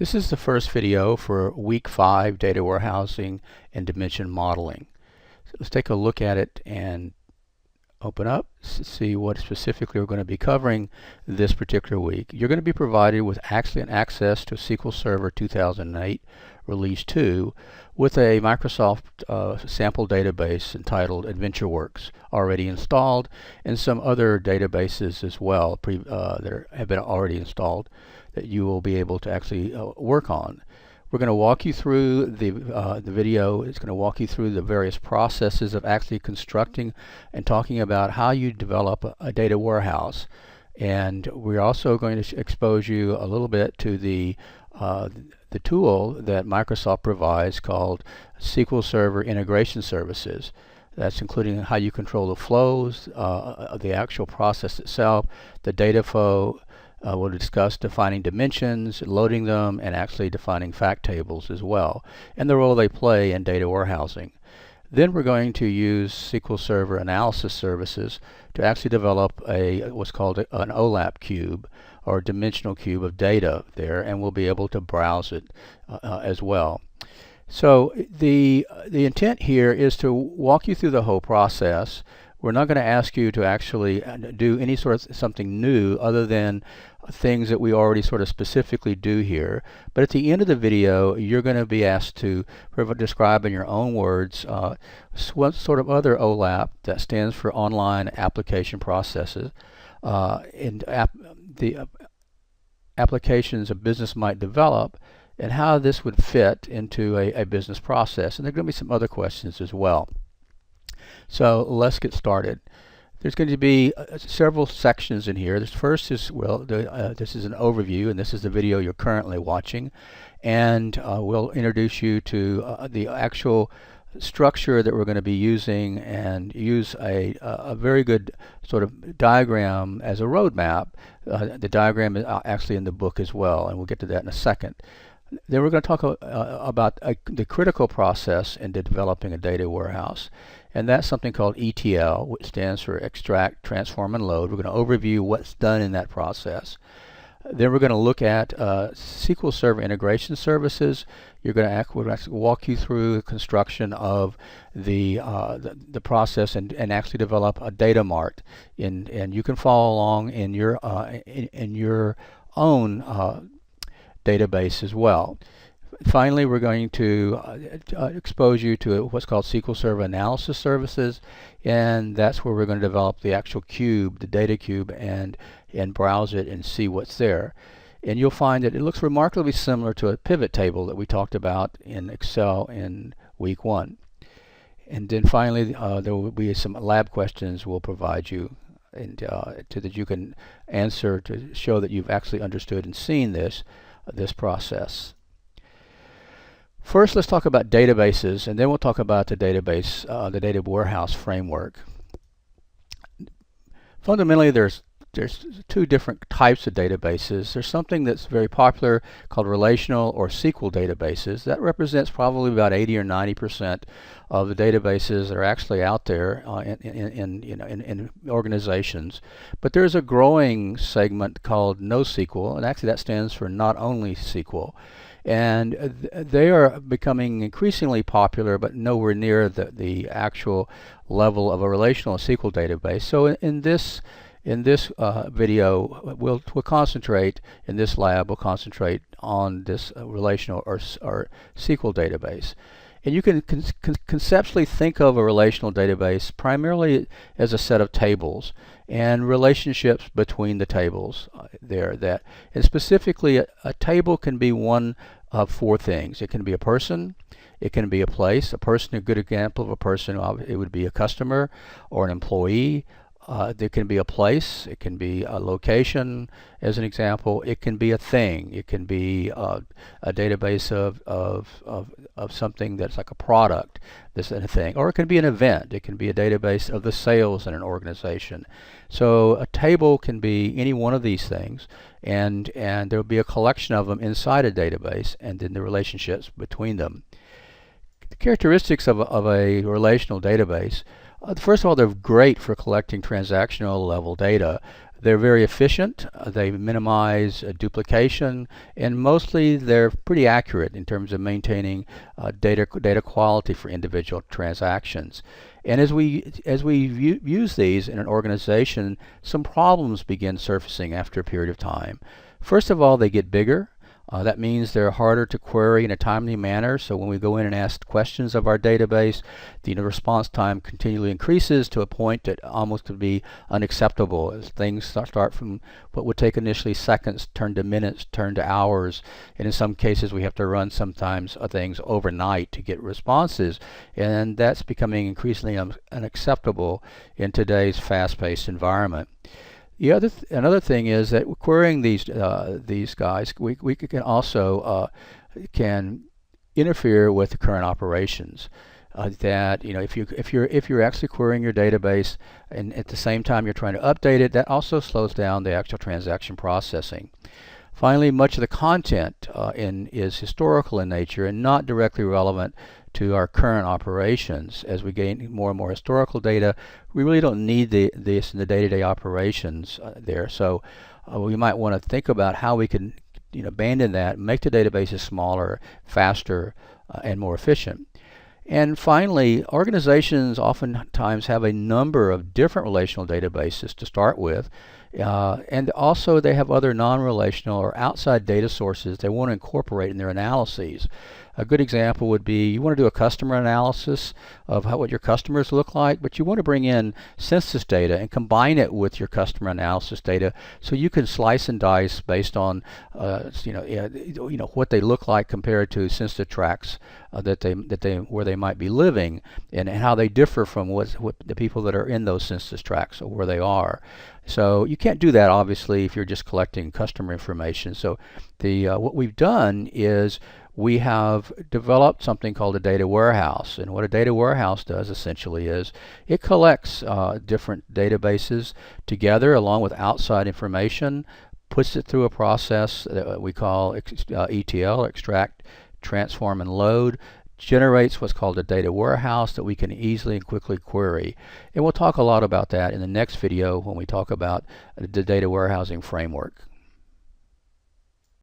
This is the first video for week 5 data warehousing and dimension modeling. So let's take a look at it and open up, see what specifically we're going to be covering this particular week. You're going to be provided with an access to SQL Server 2008 Release 2 with a Microsoft sample database entitled AdventureWorks already installed, and some other databases as well that have been already installed that you will be able to actually work on. We're going to walk you through the video. It's going to walk you through the various processes of actually constructing and talking about how you develop a data warehouse. And we're also going to expose you a little bit to the tool that Microsoft provides called SQL Server Integration Services. That's including how you control the flows, the actual process itself, the data flow. We'll discuss defining dimensions, loading them, and actually defining fact tables as well, and the role they play in data warehousing. Then we're going to use SQL Server Analysis Services to actually develop what's called an OLAP cube, or dimensional cube of data there, and we'll be able to browse it as well. So the intent here is to walk you through the whole process. We're not going to ask you to actually do any sort of something new other than things that we already sort of specifically do here. But at the end of the video, you're going to be asked to describe in your own words what sort of other OLAP, that stands for Online Application Processes, and the applications a business might develop, and how this would fit into a business process. And there are going to be some other questions as well. So let's get started. There's going to be several sections in here. This first is, this is an overview, and this is the video you're currently watching. And we'll introduce you to the actual structure that we're going to be using, and use a very good sort of diagram as a roadmap. The diagram is actually in the book as well, and we'll get to that in a second. Then we're going to talk about the critical process in developing a data warehouse. And that's something called ETL, which stands for Extract, Transform, and Load. We're going to overview what's done in that process. Then we're going to look at SQL Server Integration Services. We're going to walk you through the construction of the process and actually develop a data mart. And you can follow along in your own database as well. Finally, we're going to expose you to what's called SQL Server Analysis Services, and that's where we're going to develop the actual cube, the data cube, and browse it and see what's there. And you'll find that it looks remarkably similar to a pivot table that we talked about in Excel in week 1. And then finally, there will be some lab questions we'll provide you, and that you can answer to show that you've actually understood and seen this process. First, let's talk about databases, and then we'll talk about the database, the data warehouse framework. Fundamentally, there's two different types of databases. There's something that's very popular called relational or SQL databases. That represents probably about 80 or 90% of the databases that are actually out there in organizations. But there's a growing segment called NoSQL, and actually that stands for Not Only SQL. And they are becoming increasingly popular, but nowhere near the actual level of a relational SQL database. So in this video, we'll concentrate, in this lab, we'll concentrate on this relational or SQL database. And you can conceptually think of a relational database primarily as a set of tables and relationships between the tables and specifically a table can be one of 4 things. It can be a person, it can be a place. A person, a good example of a person, it would be a customer or an employee. There can be a place, it can be a location as an example, it can be a thing, it can be a database of something that's like a product, this and a thing, or it can be an event, it can be a database of the sales in an organization. So a table can be any one of these things, and there will be a collection of them inside a database, and then the relationships between them. The characteristics of a relational database: first of all, they're great for collecting transactional level data. They're very efficient, they minimize duplication, and mostly they're pretty accurate in terms of maintaining data quality for individual transactions. And as we use these in an organization, some problems begin surfacing after a period of time. First of all, they get bigger. That means they're harder to query in a timely manner. So when we go in and ask questions of our database, the response time continually increases to a point that almost could be unacceptable as things start from what would take initially seconds, turn to minutes, turn to hours. And in some cases, we have to run sometimes things overnight to get responses. And that's becoming increasingly unacceptable in today's fast-paced environment. Another thing is that querying these guys, we can also can interfere with the current operations. That if you're actually querying your database and at the same time you're trying to update it, that also slows down the actual transaction processing. Finally, much of the content is historical in nature and not directly relevant to our current operations. As we gain more and more historical data, we really don't need this in the day-to-day operations there. So we might want to think about how we can abandon that, make the databases smaller, faster, and more efficient. And finally, organizations oftentimes have a number of different relational databases to start with. And also they have other non-relational or outside data sources they want to incorporate in their analyses. A good example would be you want to do a customer analysis of what your customers look like, but you want to bring in census data and combine it with your customer analysis data so you can slice and dice based on what they look like compared to census tracts where they might be living and how they differ from what the people that are in those census tracts or where they are. So you can't do that obviously if you're just collecting customer information. So what we've done is we have developed something called a data warehouse. And what a data warehouse does essentially is it collects different databases together along with outside information, puts it through a process that we call ETL, extract, transform, and load, generates what's called a data warehouse that we can easily and quickly query. And we'll talk a lot about that in the next video when we talk about the data warehousing framework.